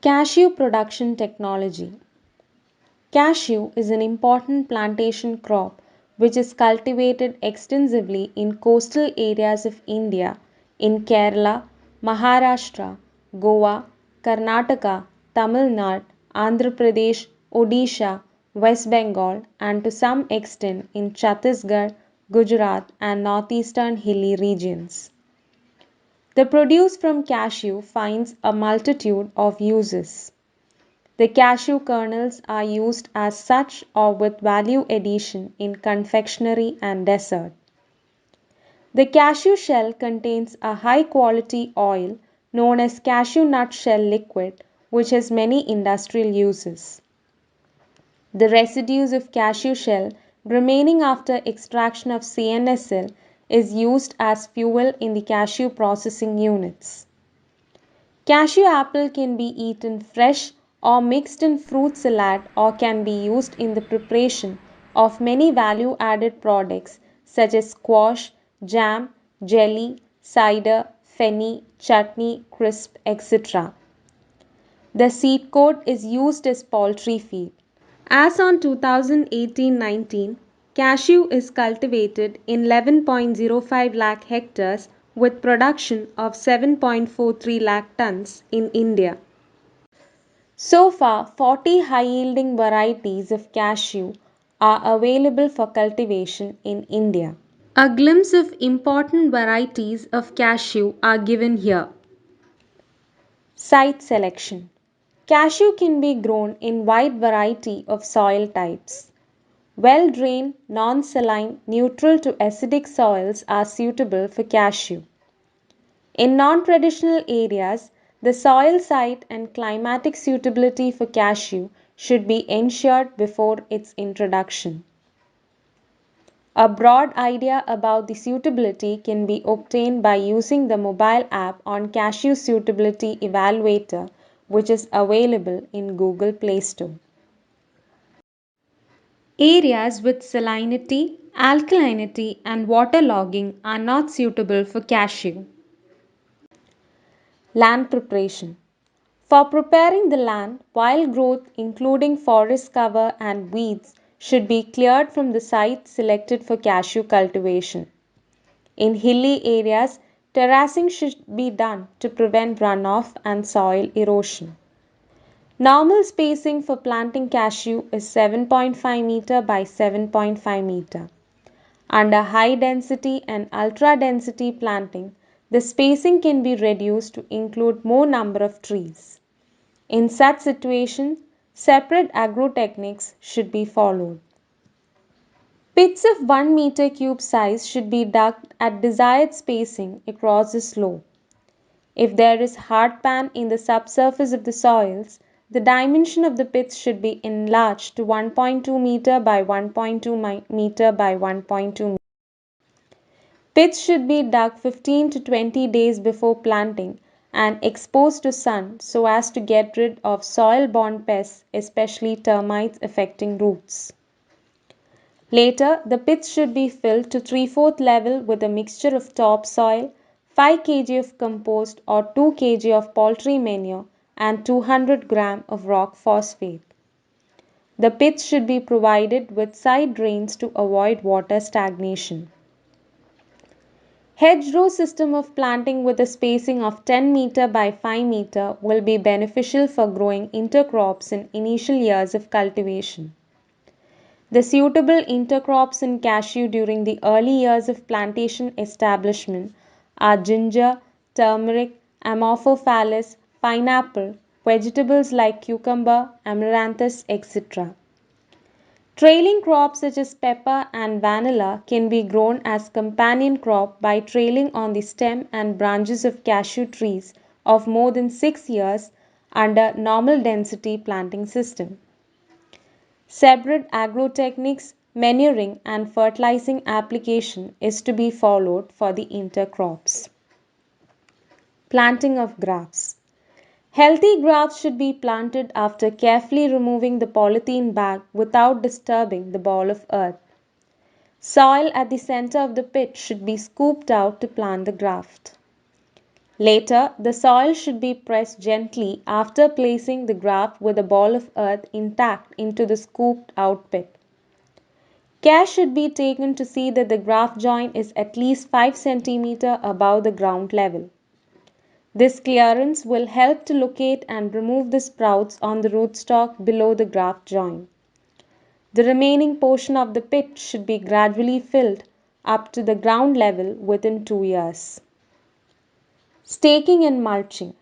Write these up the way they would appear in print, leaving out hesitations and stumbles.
Cashew production technology. Cashew is an important plantation crop which is cultivated extensively in coastal areas of India in Kerala, Maharashtra, Goa, Karnataka, Tamil Nadu, Andhra Pradesh, Odisha, West Bengal, and to some extent in Chhattisgarh, Gujarat, and northeastern hilly regions. The produce from cashew finds a multitude of uses. The cashew kernels are used as such or with value addition in confectionery and dessert. The cashew shell contains a high quality oil known as cashew nut shell liquid, which has many industrial uses. The residues of cashew shell remaining after extraction of CNSL is used as fuel in the cashew processing units. Cashew apple can be eaten fresh or mixed in fruit salad or can be used in the preparation of many value added products such as squash, jam, jelly, cider, fenny, chutney, crisp, etc. The seed coat is used as poultry feed. As on 2018-19, cashew is cultivated in 11.05 lakh hectares with production of 7.43 lakh tons in India. So far, 40 high-yielding varieties of cashew are available for cultivation in India. A glimpse of important varieties of cashew are given here. Site selection. Cashew can be grown in wide variety of soil types. Well-drained, non-saline, neutral to acidic soils are suitable for cashew. In non-traditional areas, the soil site and climatic suitability for cashew should be ensured before its introduction. A broad idea about the suitability can be obtained by using the mobile app on Cashew Suitability Evaluator, which is available in Google Play Store. Areas with salinity, alkalinity, and waterlogging are not suitable for cashew. Land preparation. For preparing the land, wild growth including forest cover and weeds should be cleared from the site selected for cashew cultivation. In hilly areas, terracing should be done to prevent runoff and soil erosion. Normal spacing for planting cashew is 7.5 meter by 7.5 meter. Under high density and ultra density planting, the spacing can be reduced to include more number of trees. In such situations, separate agro techniques should be followed. Pits of 1 meter cube size should be dug at desired spacing across the slope. If there is hard pan in the subsurface of the soils, the dimension of the pits should be enlarged to 1.2 meter by 1.2 meter by 1.2 meter. Pits should be dug 15 to 20 days before planting and exposed to sun so as to get rid of soil-borne pests, especially termites affecting roots. Later, the pits should be filled to 3/4 level with a mixture of topsoil, 5 kg of compost or 2 kg of poultry manure and 200 gram of rock phosphate. The pits should be provided with side drains to avoid water stagnation. Hedgerow system of planting with a spacing of 10 meter by 5 meter will be beneficial for growing intercrops in initial years of cultivation. The suitable intercrops in cashew during the early years of plantation establishment are ginger, turmeric, Amorphophallus, pineapple, vegetables like cucumber, amaranthus, etc. Trailing crops such as pepper and vanilla can be grown as companion crop by trailing on the stem and branches of cashew trees of more than 6 years under normal density planting system. Separate agro techniques, manuring and fertilizing application is to be followed for the intercrops. Planting of grafts. Healthy grafts should be planted after carefully removing the polythene bag without disturbing the ball of earth. Soil at the center of the pit should be scooped out to plant the graft. Later, the soil should be pressed gently after placing the graft with a ball of earth intact into the scooped out pit. Care should be taken to see that the graft joint is at least 5 cm above the ground level. This clearance will help to locate and remove the sprouts on the rootstock below the graft joint. The remaining portion of the pit should be gradually filled up to the ground level within 2 years. Staking and mulching.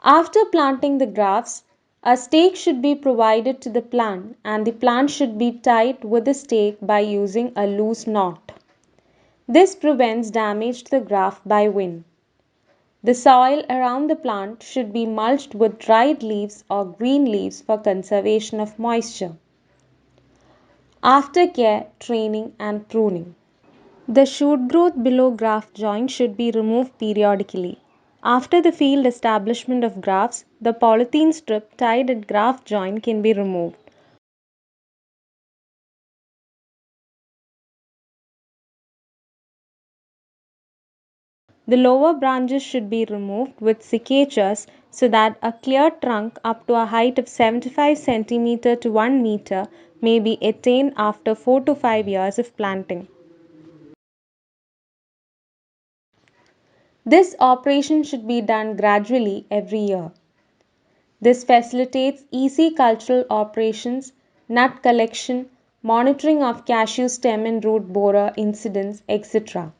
After planting the grafts, a stake should be provided to the plant and the plant should be tied with the stake by using a loose knot. This prevents damage to the graft by wind. The soil around the plant should be mulched with dried leaves or green leaves for conservation of moisture. Aftercare, training and pruning. The shoot growth below graft joint should be removed periodically. After the field establishment of grafts, the polythene strip tied at graft joint can be removed. The lower branches should be removed with secateurs so that a clear trunk up to a height of 75 cm to 1 meter may be attained after 4 to 5 years of planting. This operation should be done gradually every year. This facilitates easy cultural operations, nut collection, monitoring of cashew stem and root borer incidents, etc.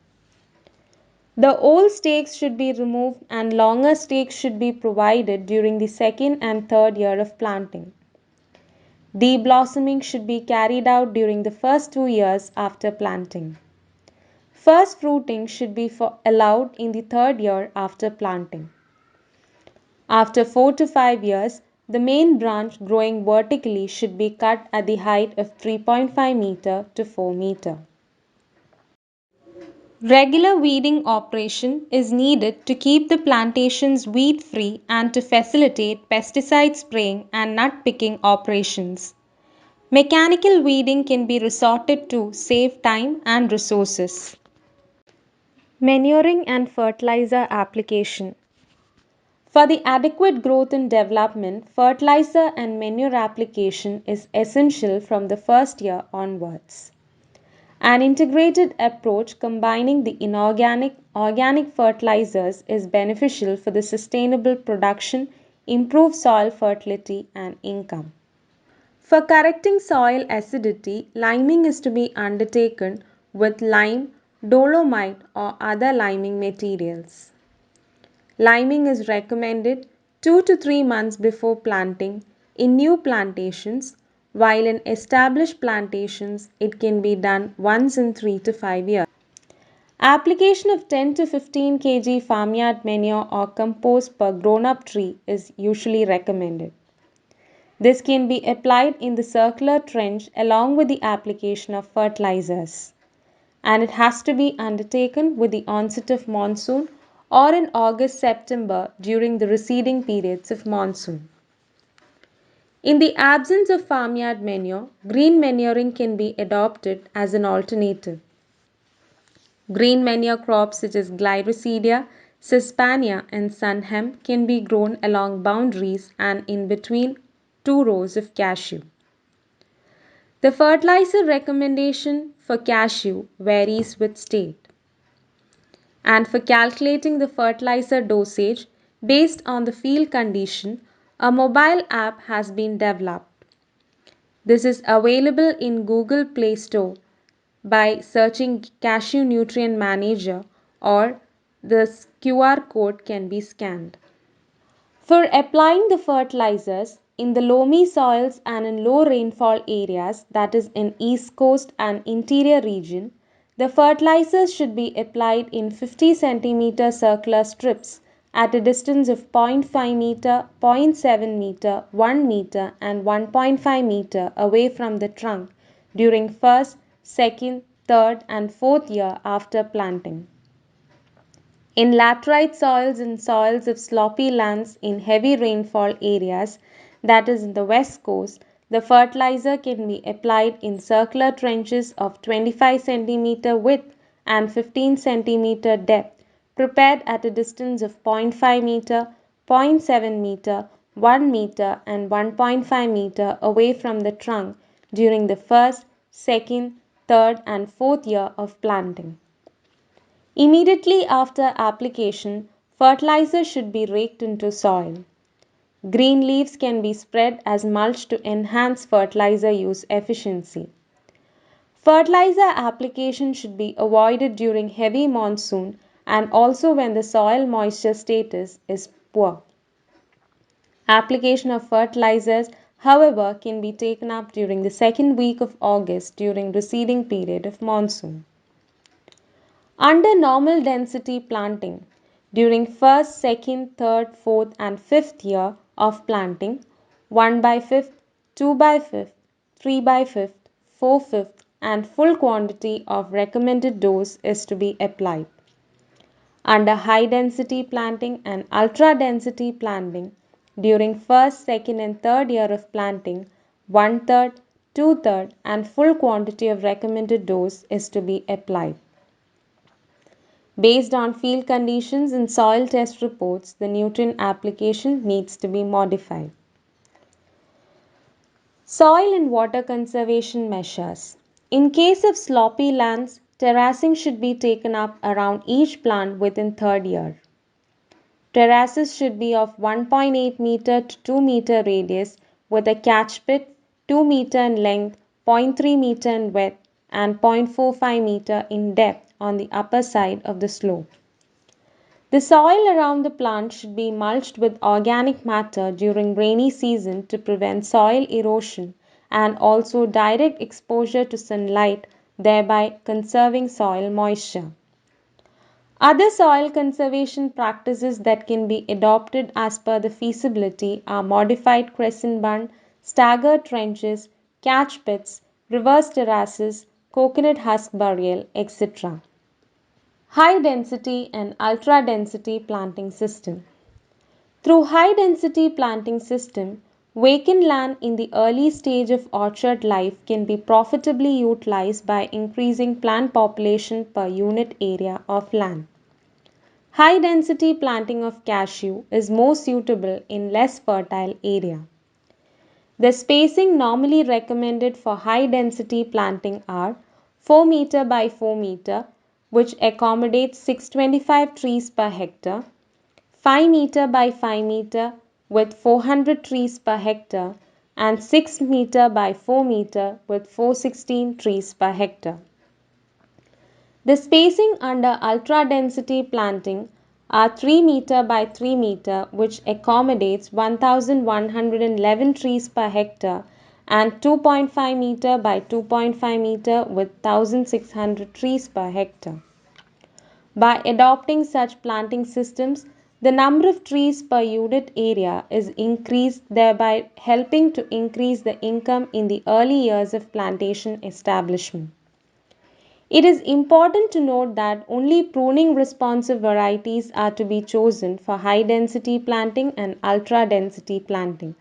The old stakes should be removed and longer stakes should be provided during the second and third year of planting. Deblossoming should be carried out during the first 2 years after planting. First fruiting should be allowed in the third year after planting. After 4 to 5 years, the main branch growing vertically should be cut at the height of 3.5 meter to 4 meter. Regular weeding operation is needed to keep the plantations weed free and to facilitate pesticide spraying and nut picking operations. Mechanical weeding can be resorted to save time and resources. Manuring and fertilizer application. For the adequate growth and development, fertilizer and manure application is essential from the first year onwards. An integrated approach combining the inorganic organic fertilizers is beneficial for the sustainable production, improved soil fertility and income. For correcting soil acidity, liming is to be undertaken with lime, dolomite or other liming materials. Liming is recommended 2 to 3 months before planting in new plantations, while in established plantations it can be done once in 3 to 5 years. Application of 10 to 15 kg farmyard manure or compost per grown up tree is usually recommended. This can be applied in the circular trench along with the application of fertilizers, and it has to be undertaken with the onset of monsoon or in August-September during the receding periods of monsoon. In the absence of farmyard manure, green manuring can be adopted as an alternative. Green manure crops such as Glyphosate, Cispania and sun hemp can be grown along boundaries and in between 2 rows of cashew. The fertilizer recommendation for cashew varies with state. And for calculating the fertilizer dosage based on the field condition, a mobile app has been developed. This is available in Google Play Store by searching Cashew Nutrient Manager, or the QR code can be scanned. For applying the fertilizers in the loamy soils and in low rainfall areas, that is in East Coast and interior region, the fertilizers should be applied in 50 cm circular strips at a distance of 0.5 meter, 0.7 meter, 1 meter and 1.5 meter away from the trunk during first, second, third and fourth year after planting. In laterite soils and soils of sloppy lands in heavy rainfall areas, that is in the west coast, the fertilizer can be applied in circular trenches of 25 cm width and 15 cm depth prepared at a distance of 0.5 meter, 0.7 meter, 1 meter and 1.5 meter away from the trunk during the first, second, third and fourth year of planting. Immediately after application, fertilizer should be raked into soil. Green leaves can be spread as mulch to enhance fertilizer use efficiency. Fertilizer application should be avoided during heavy monsoon and also when the soil moisture status is poor. Application of fertilizers, however, can be taken up during the second week of August during receding period of monsoon. Under normal density planting, during first, second, third, fourth and fifth year of planting, 1 by 5th, 2 by 5th, 3 by 5th, 4/5 and full quantity of recommended dose is to be applied. Under high density planting and ultra density planting, during first, second and third year of planting, 1/3, 2/3 and full quantity of recommended dose is to be applied. Based on field conditions and soil test reports, the nutrient application needs to be modified. Soil and water conservation measures. In case of sloppy lands, terracing should be taken up around each plant within third year. Terraces should be of 1.8 meter to 2 meter radius with a catch pit 2 meter in length, 0.3 meter in width and 0.45 meter in depth on the upper side of the slope. The soil around the plant should be mulched with organic matter during rainy season to prevent soil erosion and also direct exposure to sunlight, thereby conserving soil moisture. Other soil conservation practices that can be adopted as per the feasibility are modified crescent bund, staggered trenches, catch pits, reverse terraces, coconut husk burial, etc. High density and ultra density planting system. Through high density planting system, vacant land in the early stage of orchard life can be profitably utilized by increasing plant population per unit area of land. High density planting of cashew is more suitable in less fertile area. The spacing normally recommended for high density planting are 4 meter by 4 meter, which accommodates 625 trees per hectare, 5 meter by 5 meter with 400 trees per hectare and 6 meter by 4 meter with 416 trees per hectare. The spacing under ultra density planting are 3 meter by 3 meter, which accommodates 1111 trees per hectare and 2.5 meter by 2.5 meter with 1600 trees per hectare. By adopting such planting systems, the number of trees per unit area is increased, thereby helping to increase the income in the early years of plantation establishment. It is important to note that only pruning responsive varieties are to be chosen for high density planting and ultra density planting.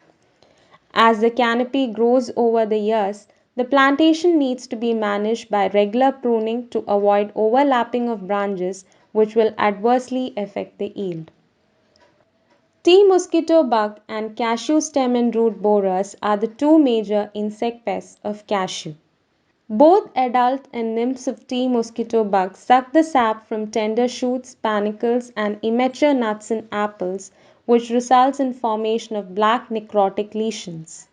As the canopy grows over the years, the plantation needs to be managed by regular pruning to avoid overlapping of branches, which will adversely affect the yield. Tea mosquito bug and cashew stem and root borers are the two major insect pests of cashew. Both adult and nymphs of tea mosquito bug suck the sap from tender shoots, panicles, and immature nuts and apples, which results in formation of black necrotic lesions.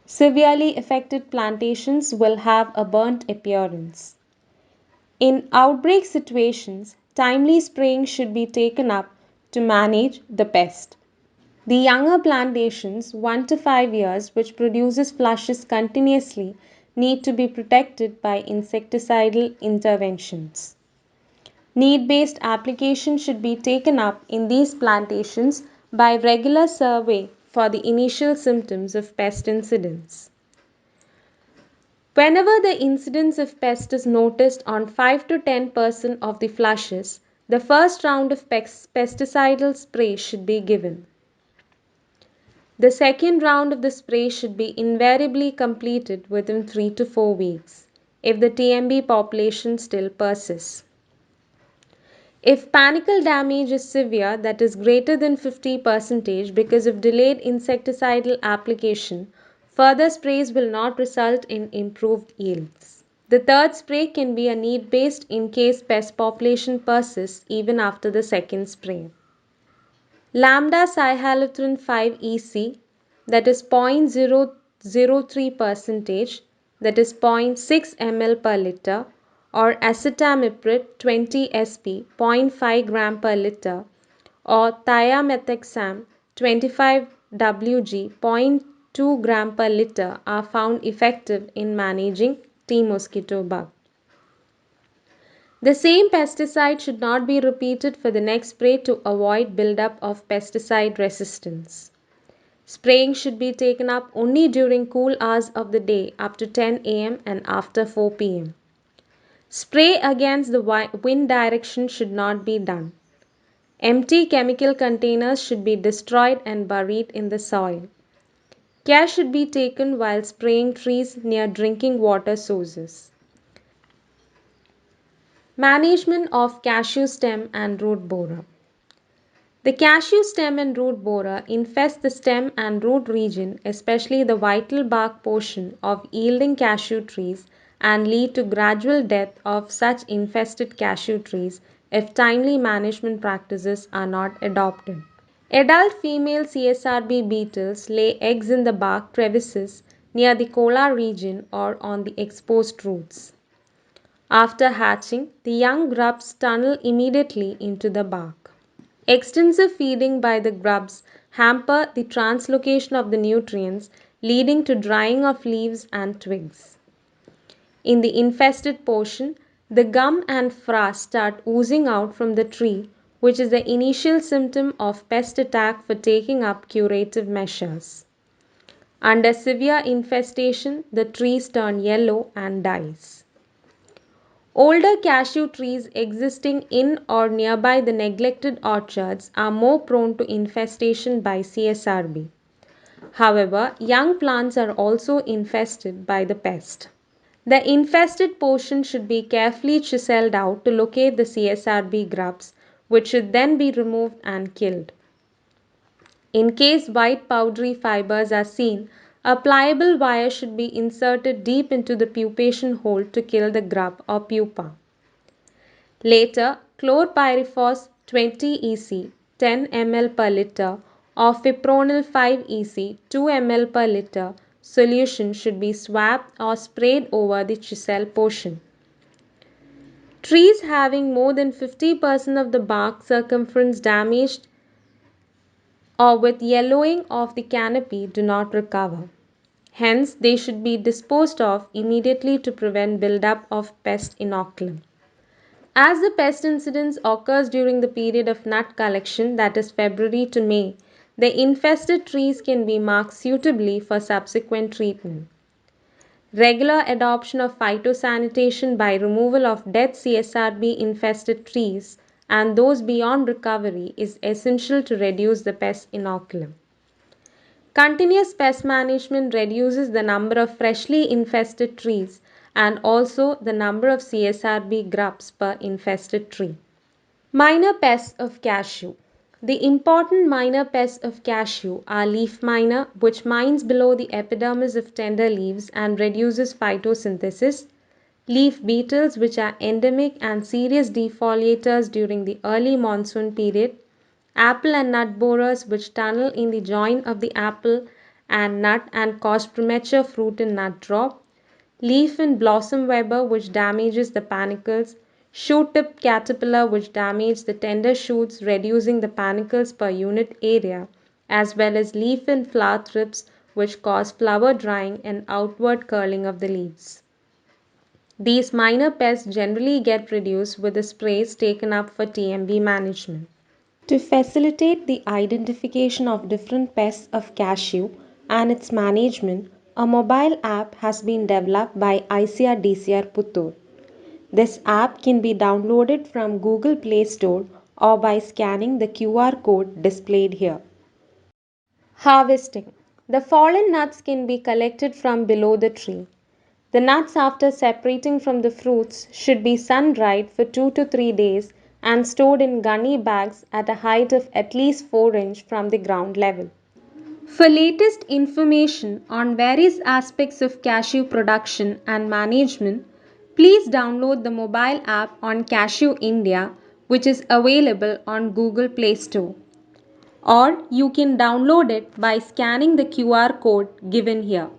Severely affected plantations will have a burnt appearance. In outbreak situations, timely spraying should be taken up to manage the pest. The younger plantations, 1 to 5 years, which produces flushes continuously, need to be protected by insecticidal interventions. Need-based application should be taken up in these plantations by regular survey for the initial symptoms of pest incidence. Whenever the incidence of pest is noticed on 5 to 10% of the flushes, the first round of pesticidal spray should be given. The second round of the spray should be invariably completed within 3 to 4 weeks if the TMB population still persists. If panicle damage is severe, that is greater than 50% because of delayed insecticidal application, further sprays will not result in improved yields. The third spray can be a need-based in case pest population persists even after the second spray. Lambda cyhalothrin 5-EC, that is 0.003%, that is 0.6 ml per liter, or acetamiprid 20 sp 0.5 gram per liter, or thiamethoxam 25 wg 0.2 gram per liter are found effective in managing T mosquito bug. The same pesticide should not be repeated for the next spray to avoid buildup of pesticide resistance. Spraying should be taken up only during cool hours of the day up to 10 am and after 4 pm. Spray against the wind direction should not be done. Empty chemical containers should be destroyed and buried in the soil. Care should be taken while spraying trees near drinking water sources. Management of cashew stem and root borer. The cashew stem and root borer infest the stem and root region, especially the vital bark portion of yielding cashew trees, and lead to gradual death of such infested cashew trees if timely management practices are not adopted. Adult female CSRB beetles lay eggs in the bark crevices near the collar region or on the exposed roots. After hatching, the young grubs tunnel immediately into the bark. Extensive feeding by the grubs hamper the translocation of the nutrients, leading to drying of leaves and twigs. In the infested portion, the gum and frass start oozing out from the tree, which is the initial symptom of pest attack for taking up curative measures. Under severe infestation, the trees turn yellow and dies. Older cashew trees existing in or nearby the neglected orchards are more prone to infestation by CSRB. However, young plants are also infested by the pest. The infested portion should be carefully chiseled out to locate the CSRB grubs, which should then be removed and killed. In case white powdery fibers are seen, a pliable wire should be inserted deep into the pupation hole to kill the grub or pupa. Later, chlorpyrifos 20 EC 10 ml per liter or fipronil 5 EC 2 ml per liter solution should be swabbed or sprayed over the chisel portion. Trees having more than 50% of the bark circumference damaged or with yellowing of the canopy do not recover. Hence, they should be disposed of immediately to prevent buildup of pest inoculum. As the pest incidence occurs during the period of nut collection, that is February to May, the infested trees can be marked suitably for subsequent treatment. Regular adoption of phytosanitation by removal of dead CSRB infested trees and those beyond recovery is essential to reduce the pest inoculum. Continuous pest management reduces the number of freshly infested trees and also the number of CSRB grubs per infested tree. Minor pests of cashew. The important minor pests of cashew are leaf miner, which mines below the epidermis of tender leaves and reduces photosynthesis, leaf beetles, which are endemic and serious defoliators during the early monsoon period, apple and nut borers, which tunnel in the joint of the apple and nut and cause premature fruit and nut drop, leaf and blossom webber, which damages the panicles, shoot tip caterpillar, which damages the tender shoots, reducing the panicles per unit area, as well as leaf and flower thrips, which cause flower drying and outward curling of the leaves. These minor pests generally get reduced with the sprays taken up for TMB management. To facilitate the identification of different pests of cashew and its management, a mobile app has been developed by ICAR-DCR Puttur. This app can be downloaded from Google Play Store or by scanning the QR code displayed here. Harvesting. The fallen nuts can be collected from below the tree. The nuts, after separating from the fruits, should be sun dried for 2 to 3 days and stored in gunny bags at a height of at least 4 inches from the ground level. For latest information on various aspects of cashew production and management, please download the mobile app on Cashew India, which is available on Google Play Store. Or you can download it by scanning the QR code given here.